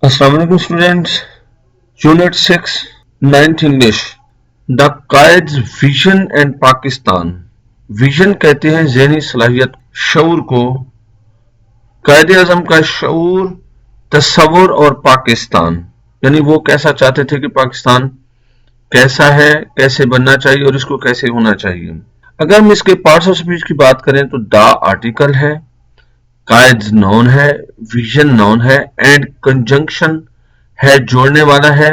السلام علیکم students. Unit 6 9th English. The قائد's ویژن اینڈ پاکستان. ویژن کہتے ہیں ذہنی صلاحیت، شعور کو. قائد اعظم کا شعور، تصور اور پاکستان، یعنی وہ کیسا چاہتے تھے کہ پاکستان کیسا ہے، کیسے بننا چاہیے اور اس کو کیسے ہونا چاہیے. اگر ہم اس کے پارٹس آف اسپیچ کی بات کریں تو دا آرٹیکل ہے، قائد نون ہے، ویژن نون ہے، اینڈ کنجنکشن ہے، جوڑنے والا ہے،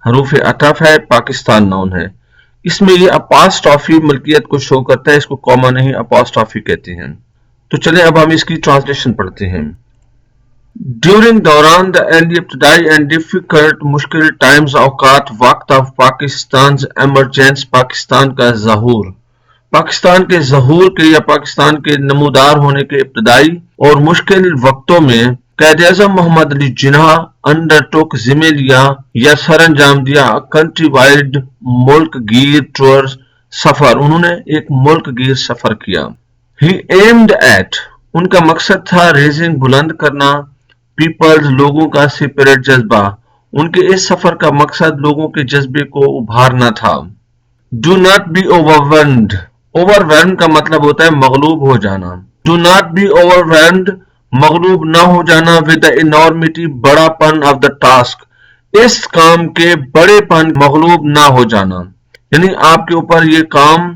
حروف عطف ہے، پاکستان نون ہے. اس میں یہ اپاسٹرافی ملکیت کو شو کرتا ہے، اس کو کاما نہیں اپاسٹرافی کہتے ہیں. تو چلیں اب ہم اس کی ٹرانسلیشن پڑھتے ہیں. ڈیورنگ دوران دا اینڈ ابتدائی اینڈ ڈیفیکلٹ مشکل ٹائمز اوقات وقت آف پاکستانز ایمرجنس پاکستان کا ظہور، پاکستان کے ظہور کے یا پاکستان کے نمودار ہونے کے ابتدائی اور مشکل وقتوں میں قائد اعظم محمد علی جناح انڈر ٹوک ذمہ لیا یا سر انجام دیا کنٹری وائڈ ملک گیر ٹور سفر. انہوں نے ایک ملک گیر سفر کیا. ہی ایمڈ ایٹ، ان کا مقصد تھا ریزنگ بلند کرنا پیپلز لوگوں کا سپرٹ جذبہ. ان کے اس سفر کا مقصد لوگوں کے جذبے کو ابھارنا تھا. ڈو ناٹ بی اوورولمڈ، اوورولمڈ کا مطلب ہوتا ہے مغلوب ہو جانا. ڈو ناٹ بی اوورولمڈ، مغلوب نہ ہو جانا ود دا انارمٹی، بڑا پن آف دا ٹاسک، اس کام کے بڑے پن، مغلوب نہ ہو جانا یعنی آپ کے اوپر یہ کام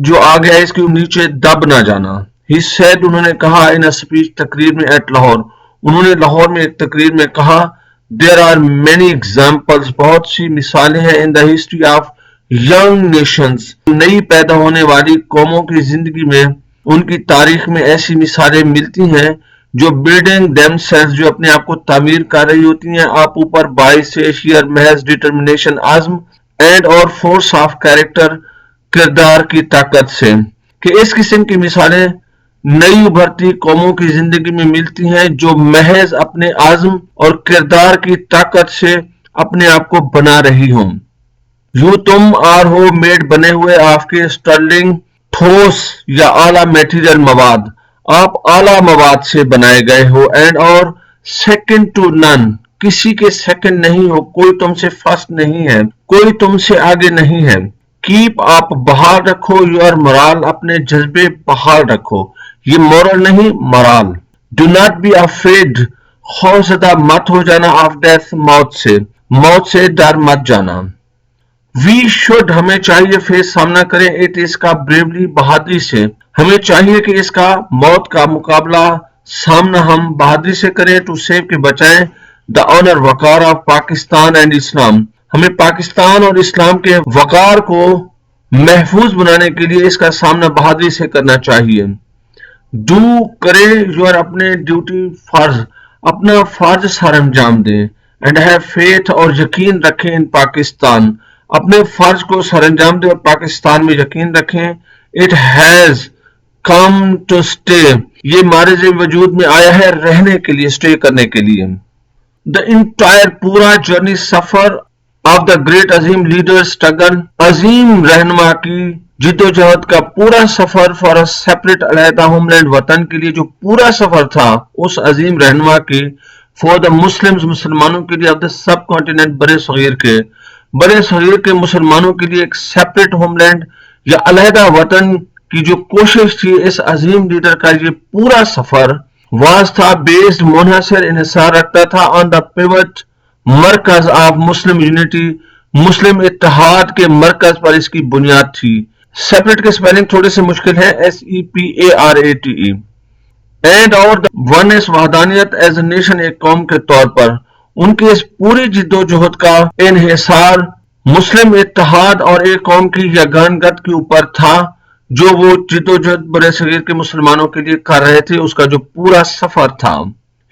جو آ گیا اس کے نیچے دب نہ جانا. ہی سیڈ، انہوں نے کہا ان اے اسپیچ، تقریر میں، ایٹ لاہور، انہوں نے لاہور میں ایک تقریر میں کہا دیر آر مینی ایگزامپلز، بہت سی مثالیں ہیں in the history of young nations, نئی پیدا ہونے والی قوموں کی زندگی میں، ان کی تاریخ میں ایسی مثالیں ملتی ہیں جو بلڈنگ دیم سیلز، جو اپنے آپ کو تعمیر کر رہی ہوتی ہیں آپ اوپر باعث سے شیئر محض ڈٹرمنیشن، عزم، اینڈ اور فورس آف کیریکٹر، کردار کی طاقت سے، کہ اس قسم کی مثالیں نئی ابھرتی قوموں کی زندگی میں ملتی ہیں جو محض اپنے عزم اور کردار کی طاقت سے اپنے آپ کو بنا رہی ہوں. یوں تم آر ہو میڈ، بنے ہوئے آپ کے اسٹرلنگ، ٹھوس یا اعلیٰ میٹیریل مواد، آپ اعلیٰ مواد سے بنائے گئے ہو. اینڈ اور سیکنڈ ٹو نن، کسی کے سیکنڈ نہیں ہو، کوئی تم سے فرسٹ نہیں ہے، کوئی تم سے آگے نہیں ہے. کیپ، آپ بحال رکھو، یور مرال، اپنے جذبے بحال رکھو، یہ مورل نہیں morale. Do not be afraid, خوف زدہ مت ہو جانا، آف ڈیتھ، موت سے ڈر مت جانا. وی شوڈ، ہمیں چاہیے، فیس، سامنا کریں، اٹ اس کا، بریولی، بہادری سے، ہمیں چاہیے کہ اس کا، موت کا مقابلہ، سامنا ہم بہادری سے کریں، ٹو سیو، کے بچائیں، دا آنر، وقار آف پاکستان اینڈ اسلام، ہمیں پاکستان اور اسلام کے وقار کو محفوظ بنانے کے لیے اس کا سامنا بہادری سے کرنا چاہیے. ڈو، کرے، یور، اپنے ڈیوٹی، فرض، اپنا فرض سر انجام دیں. اینڈ ہیو فیتھ، اور یقین رکھیں، ان پاکستان، اپنے فرض کو سر انجام دیں اور پاکستان میں یقین رکھیں. It has come to stay, یہ معرض وجود میں آیا ہے رہنے کے لیے، اسٹے کرنے کے لیے. دا انٹائر، پورا، جرنی، سفر، آف دا گریٹ، عظیم، لیڈر، اسٹرگل، عظیم رہنما کی جد و جہد کا پورا سفر، فار سیپریٹ، علیحدہ، ہوم لینڈ، وطن کے لیے جو پورا سفر تھا اس عظیم رہنما کی، فار دا مسلمز، مسلمانوں کے لیے، آف دا سب کانٹیننٹ، بڑے صغیر کے مسلمانوں کے لیے ایک سیپریٹ ہوم لینڈ یا علیحدہ وطن کی جو کوشش تھی اس عظیم لیڈر کا، یہ پورا سفر واز تھا بیسڈ، منحصر، انحصار رکھتا تھا، آن دا پیوٹ، مرکز، آف مسلم یونٹی، مسلم اتحاد کے مرکز پر اس کی بنیاد تھی. سیپریٹ کے سپیلنگ تھوڑے سے مشکل ہے، SEPARATE. اینڈ اور ونس، وحدانیت، ایز اے نیشن، ایک قوم کے طور پر، ان کے اس پوری جد و جہد کا انحصار مسلم اتحاد اور ایک قوم کی یگانگت کے اوپر تھا جو وہ جد و جہد بڑے صغیر کے مسلمانوں کے لیے کر رہے تھے، اس کا جو پورا سفر تھا.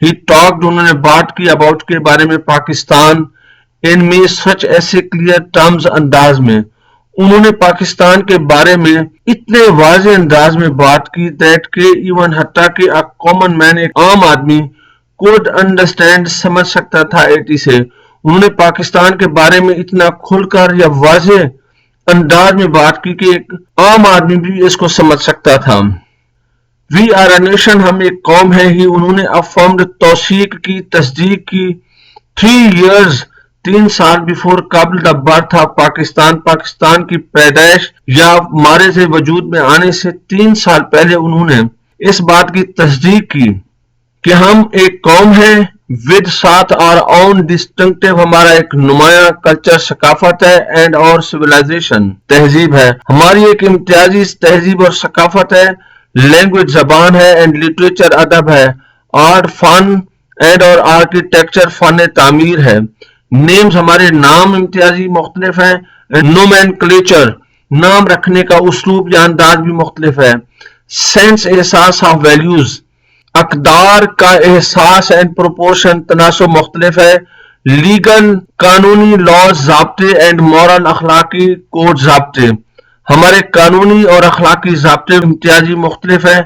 ہی ٹاکڈ، انہوں نے بات کی، اباؤٹ، کے بارے میں، پاکستان، ان میں، سچ، ایسے کلیئر ٹرمز، انداز میں، انہوں نے پاکستان کے بارے میں اتنے واضح انداز میں بات کی دیٹ کہ ایون، حتیٰ کہ a common man، ایک عام آدمی، could understand، سمجھ سکتا تھا ایٹی سے. انہوں نے پاکستان کے بارے میں اتنا کھل کر یا واضح انداز میں بات کی کہ ایک عام آدمی بھی اس کو سمجھ سکتا تھا. وی آر اے نیشن، ہم ایک قوم ہے. ہی، انہوں نے افرمڈ، توثیق کی، تصدیق کی، 3 years 3 سال before قبل the birth of پاکستان کی پیدائش یا ہمارے سے وجود میں آنے سے 3 سال پہلے انہوں نے اس بات کی تصدیق کی کہ ہم ایک قوم ہیں with ساتھ our own distinctive ہمارا ایک نمایاں کلچر ثقافت ہے and our civilization تہذیب ہے ہماری ایک امتیازی تہذیب اور ثقافت ہے لینگویج زبان ہے and literature ادب ہے آرٹ فن اینڈ اور آرکیٹیکچر فن تعمیر ہے نیمز ہمارے نام امتیازی مختلف ہیں نومینکلیچر نام رکھنے کا اسلوب یا انداز بھی مختلف ہے سینس احساس آف ویلیوز اقدار کا احساس اینڈ پروپورشن تناسب مختلف ہے لیگل قانونی لاز ضابطے اینڈ مورل اخلاقی کوڈ ضابطے ہمارے قانونی اور اخلاقی ضابطے امتیازی مختلف ہیں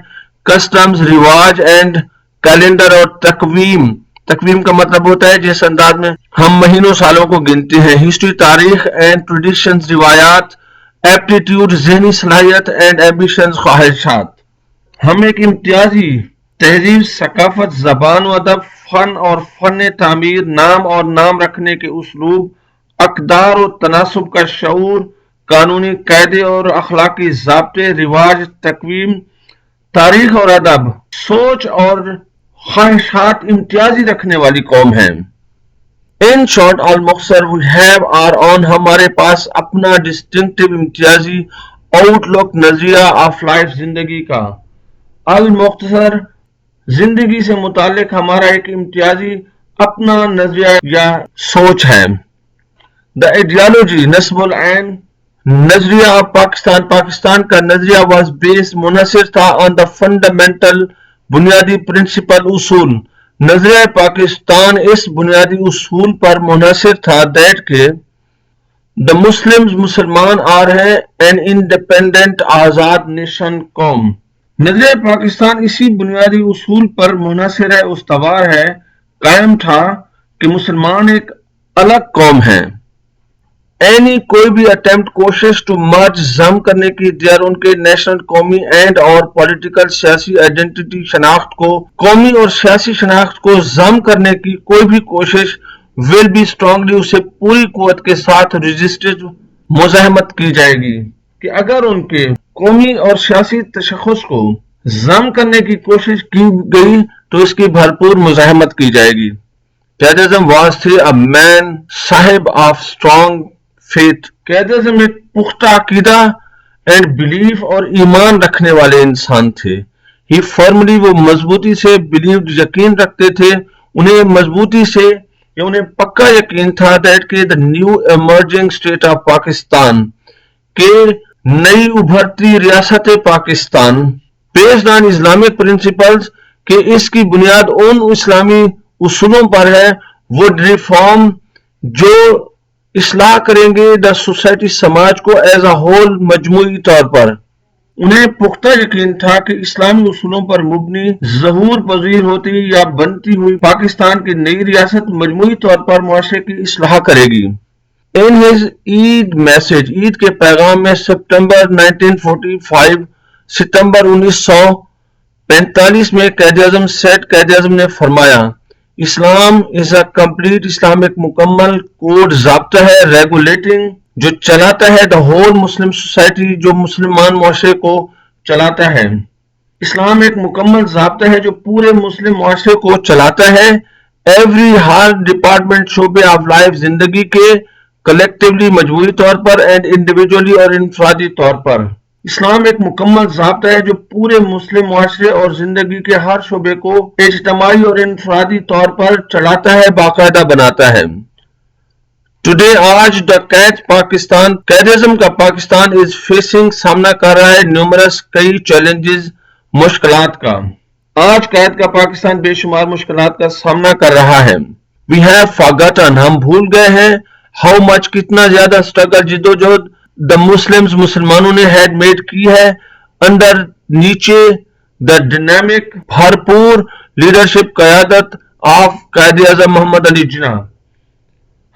کسٹمز رواج اینڈ کیلنڈر اور تقویم کا مطلب ہوتا ہے جس انداز میں ہم مہینوں سالوں کو گنتے ہیں ہسٹری تاریخ اینڈ ٹریڈیشنز روایات ایپٹیٹیوڈ ذہنی صلاحیت اینڈ ایمبیشنز خواہشات ہم ایک امتیازی تہذیب ثقافت زبان و ادب فن اور فن تعمیر نام اور نام رکھنے کے اسلوب اقدار و تناسب کا شعور قانونی قاعدے اور اخلاقی ضابطے رواج تقویم تاریخ اور ادب سوچ اور خواہشات امتیازی رکھنے والی قوم ہے ان شارٹ المختصر we have our own ہمارے پاس اپنا distinctive امتیازی آؤٹ لک نظریہ آف لائف زندگی کا المختصر زندگی سے متعلق ہمارا ایک امتیازی اپنا نظریہ یا سوچ ہے the ideology نسب العین نظریہ پاکستان کا نظریہ was based منحصر تھا on the fundamental بنیادی پرنسپل اصول نظریہ پاکستان اس بنیادی اصول پر منحصر تھا دیٹ کہ the Muslims مسلمان آر ہیں an independent آزاد نیشن قوم نظریہ پاکستان اسی بنیادی اصول پر منحصر ہے استوار ہے قائم تھا کہ مسلمان ایک الگ قوم ہیں کوئی بھی اٹیمپٹ کوشش ٹو مرج ضم کرنے کی دیار ان کے نیشنل قومی اینڈ اور پولیٹیکل سیاسی آئیڈینٹی شناخت کو قومی اور سیاسی شناخت کو ضم کرنے کی کوئی بھی کوشش ول بی اسٹرانگلی اسے پوری قوت کے ساتھ رجسٹرڈ مزاحمت کی جائے گی کہ اگر ان کے قومی اور سیاسی تشخص کو ضم کرنے کی کوشش کی گئی تو اس کی بھرپور مزاحمت کی جائے گی قائداعظم واز تھے a man صاحب آف اسٹرانگ فیتھ قائداعظم ایک پختہ عقیدہ اینڈ بلیف اور ایمان رکھنے والے انسان تھے ہی فرملی وہ مضبوطی سے بلیوڈ یقین رکھتے تھے انہیں مضبوطی سے یا انہیں پکا یقین تھا دیٹ کہ the new emerging state of Pakistan کہ نئی ابھرتی ریاست Pakistan based on Islamic principles کہ اس کی بنیاد ان اسلامی اصولوں پر ہے would reform جو اصلاح کریں گے دا سوسائٹی سماج کو ایز اے ہول مجموعی طور پر انہیں پختہ یقین تھا کہ اسلامی اصولوں پر مبنی ظہور پذیر ہوتی یا بنتی ہوئی پاکستان کی نئی ریاست مجموعی طور پر معاشرے کی اصلاح کرے گی ان ہز عید میسج عید کے پیغام میں ستمبر 1945 میں قائد اعظم نے فرمایا اسلام از اے کمپلیٹ اسلام ایک مکمل کوڈ ضابطہ ہے ریگولیٹنگ جو چلاتا ہے دا ہول مسلم سوسائٹی جو مسلمان معاشرے کو چلاتا ہے اسلام ایک مکمل ضابطہ ہے جو پورے مسلم معاشرے کو چلاتا ہے ایوری ہر ڈپارٹمنٹ شعبے آف لائف زندگی کے کلیکٹیولی مجموعی طور پر اینڈ انڈیویجولی اور انفرادی طور پر اسلام ایک مکمل ضابطہ ہے جو پورے مسلم معاشرے اور زندگی کے ہر شعبے کو اجتماعی اور انفرادی طور پر چلاتا ہے باقاعدہ بناتا ہے ٹوڈے آج دا قائد اعظم کا پاکستان از فیسنگ سامنا کر رہا ہے نیومرس کئی چیلنجز مشکلات کا آج قائد کا پاکستان بے شمار مشکلات کا سامنا کر رہا ہے وی ہیو فارگٹن ہم بھول گئے ہیں ہاؤ مچ کتنا زیادہ اسٹرگل جدوجہد دا مسلمز مسلمانوں نے ہیڈ میڈ کی ہے اندر نیچے دا ڈائنامک بھرپور لیڈرشپ قیادت آف قائد اعظم محمد علی جناح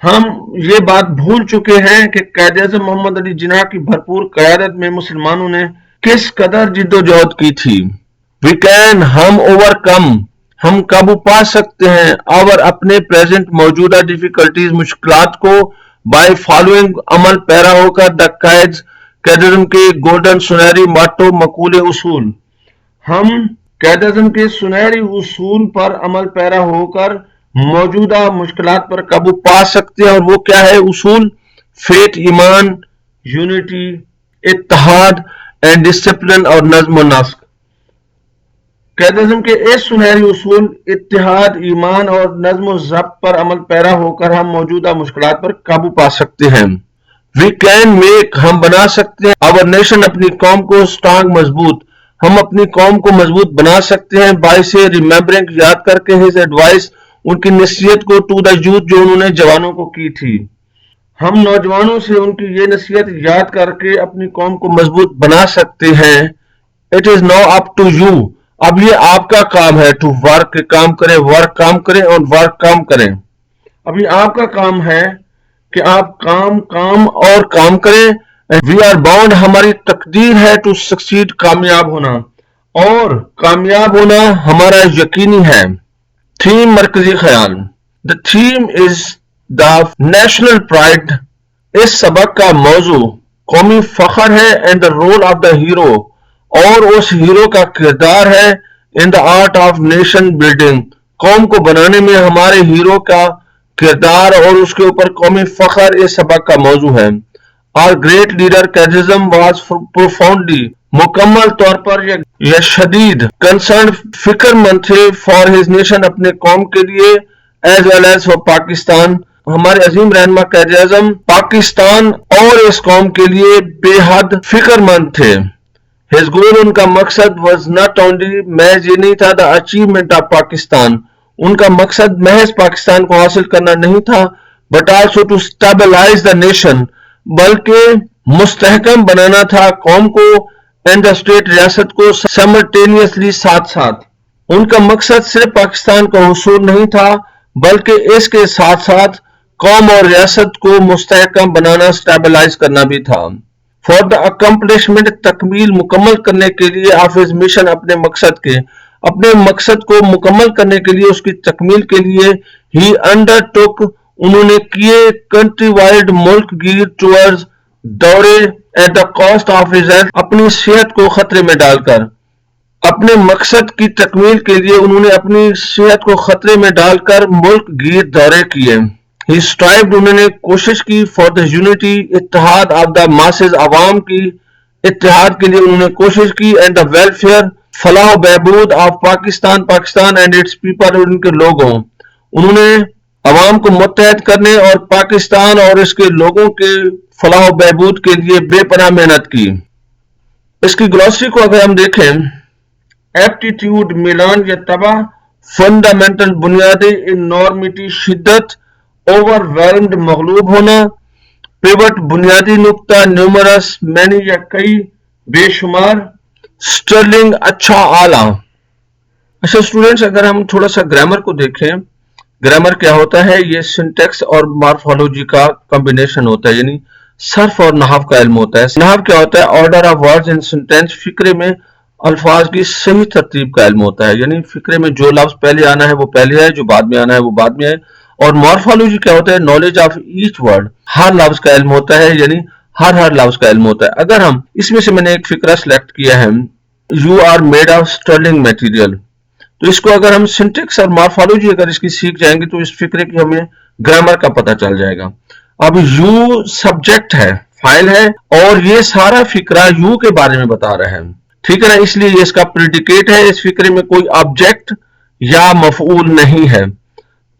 ہم یہ بات بھول چکے ہیں کہ قائد اعظم محمد علی جناح کی بھرپور قیادت میں مسلمانوں نے کس قدر جدوجہد کی تھی وی کین ہم اوور کم ہم قابو پا سکتے ہیں اور اپنے پریزنٹ موجودہ ڈیفیکلٹیز مشکلات کو بائی فالوئنگ عمل پیرا ہو کر دا قائدزم کے گولڈن سنہری ماٹو مقولے اصول. ہم قائدزم کے سنہری اصول پر عمل پیرا ہو کر موجودہ مشکلات پر قابو پا سکتے ہیں. اور وہ کیا ہے اصول؟ فیتھ ایمان، یونٹی، اتحاد اینڈ ڈسپلن اور نظم و نسق. قائدزم کے اس سنہری اصول اتحاد، ایمان اور نظم و ضبط پر عمل پیرا ہو کر ہم موجودہ مشکلات پر قابو پا سکتے ہیں. وی کین میک، ہم بنا سکتے ہیں اور نیشن، اپنی قوم کو اسٹرانگ، مضبوط، ہم اپنی قوم کو مضبوط بنا سکتے ہیں بائی سے ریممبرنگ، یاد کر کے ہز ایڈوائس، ان کی نصیحت کو، ٹو دا یوتھ، جو انہوں نے جوانوں کو کی تھی. ہم نوجوانوں سے ان کی یہ نصیحت یاد کر کے اپنی قوم کو مضبوط بنا سکتے ہیں. It is now up to you, اب یہ آپ کا کام ہے. ٹو ورک، کام کریں، ورک کام کریں اور ورک کام کریں. اب یہ آپ کا کام ہے کہ آپ کام اور کام کریں. وی آر باؤنڈ، ہماری تقدیر ہے، ٹو سکسیڈ، کامیاب ہونا، اور کامیاب ہونا ہمارا یقینی ہے. تھیم، مرکزی خیال. The theme is the national pride. اس سبق کا موضوع قومی فخر ہے. And the role of the hero, اور اس ہیرو کا کردار ہے. In the art of nation building, قوم کو بنانے میں ہمارے ہیرو کا کردار اور اس کے اوپر قومی فخر اس سبق کا موضوع ہے. Our great leader قائدزم was profoundly، مکمل طور پر یا شدید concerned، فکر مند تھے for his nation، اپنے قوم کے لیے، as well as for Pakistan. ہمارے عظیم رہنما قائداعظم پاکستان اور اس قوم کے لیے بے حد فکر مند تھے. His goal، ان کا مقصد was not only، محض یہ نہیں تھا the achievement of پاکستان، ان کا مقصد محض پاکستان کو حاصل کرنا نہیں تھا، but also to stabilize the nation، بلکہ مستحکم بنانا تھا قوم کو، and the state، ریاست کو، simultaneously، ساتھ ساتھ. ان کا مقصد صرف پاکستان کا حصول نہیں تھا بلکہ اس کے ساتھ ساتھ قوم اور ریاست کو مستحکم بنانا، اسٹیبلائز کرنا بھی تھا. فار دا اکمپلشمنٹ، تکمیل، مکمل کرنے کے لیے، آف ہز مشن، اپنے مقصد کے، اپنے مقصد کو مکمل کرنے کے لیے، اس کی تکمیل کے لیے، ہی انڈر ٹک، انہوں نے کیے، کنٹری وائڈ، ملک گیر، ٹورز، دورے، at the cost of his health, اپنی صحت کو خطرے میں ڈال کر. اپنے مقصد کی تکمیل کے لیے انہوں نے اپنی صحت کو خطرے میں ڈال کر ملک گیر دورے کیے. He strived، انہوں نے کوشش کی، for the unity، اتحاد of the masses، عوام کی اتحاد کے لیے انہوں نے کوشش کی، and the welfare، فلاح و بہبود of Pakistan, Pakistan and its people، اور ان کے لوگوں. انہوں نے عوام کو متحد کرنے اور پاکستان اور اس کے لوگوں کے فلاح و بہبود کے لیے بے پناہ محنت کی. اس کی گلوسری کو اگر ہم دیکھیں، ایپٹیٹیوڈ، میلان یا طبع، فنڈامنٹل، بنیادی، انارمیٹی، شدت، اوور ویلمڈ، مغلوب ہونا، پیوٹ، بنیادی نقطہ، نیومرس، مینی یا کئی، بے شمار، سٹرلنگ، اچھا، اعلیٰ. اچھا اسٹوڈنٹس، اگر ہم تھوڑا سا گرامر کو دیکھیں، گرامر کیا ہوتا ہے؟ یہ سنٹیکس اور مارفالوجی کا کمبینیشن ہوتا ہے، یعنی صرف اور نحو کا علم ہوتا ہے. نحو کیا ہوتا ہے؟ Order of words in sentence, فقرے میں الفاظ کی صحیح ترتیب کا علم ہوتا ہے، یعنی فقرے میں جو لفظ پہلے آنا ہے وہ پہلے آئے، جو بعد میں آنا ہے وہ بعد میں آئے. اور مارفالوجی کیا ہوتا ہے؟ نالج آف ایچ ورڈ، ہر لفظ کا علم ہوتا ہے، یعنی ہر لفظ کا علم ہوتا ہے. اگر ہم اس میں سے میں نے ایک فقرہ سلیکٹ کیا ہے، you are made of sterling material, تو اس کو اگر ہم سنٹیکس اور مارفالوجی اگر اس کی سیکھ جائیں گے تو اس فقرے کی ہمیں گرامر کا پتہ چل جائے گا. اب یو سبجیکٹ ہے، فاعل ہے، اور یہ سارا فقرہ یو کے بارے میں بتا رہا ہے، ٹھیک ہے نا، اس لیے یہ اس کا پریڈیکیٹ ہے. اس فقرے میں کوئی آبجیکٹ یا مفعول نہیں ہے،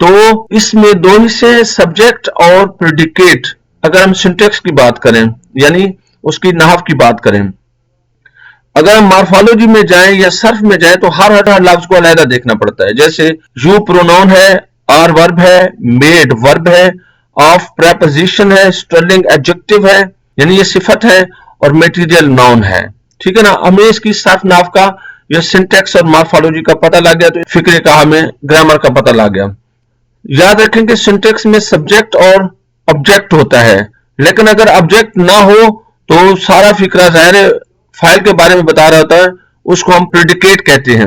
تو اس میں دو حصے ہیں، سبجیکٹ اور پریڈیکیٹ. اگر ہم سنٹیکس کی بات کریں یعنی اس کی نحو کی بات کریں، اگر ہم مارفالوجی میں جائیں یا صرف میں جائیں تو ہر لفظ کو علیحدہ دیکھنا پڑتا ہے. جیسے یو پروناؤن ہے، آر ورب ہے، میڈ ورب ہے، آف پریپوزیشن ہے، سٹرلنگ ایڈجیکٹو ہے، یعنی یہ صفت ہے، اور میٹیریل ناؤن ہے، ٹھیک ہے نا. ہمیں اس کی صرف نحو کا یا سنٹیکس اور مارفالوجی کا پتہ لگ گیا تو فقرے کا ہمیں گرامر کا پتہ لگ گیا. یاد رکھیں کہ سنٹیکس میں سبجیکٹ اور آبجیکٹ ہوتا ہے، لیکن اگر آبجیکٹ نہ ہو تو سارا فقرہ ظاہر فائل کے بارے میں بتا رہا ہوتا ہے، اس کو ہم پریڈیکیٹ کہتے ہیں.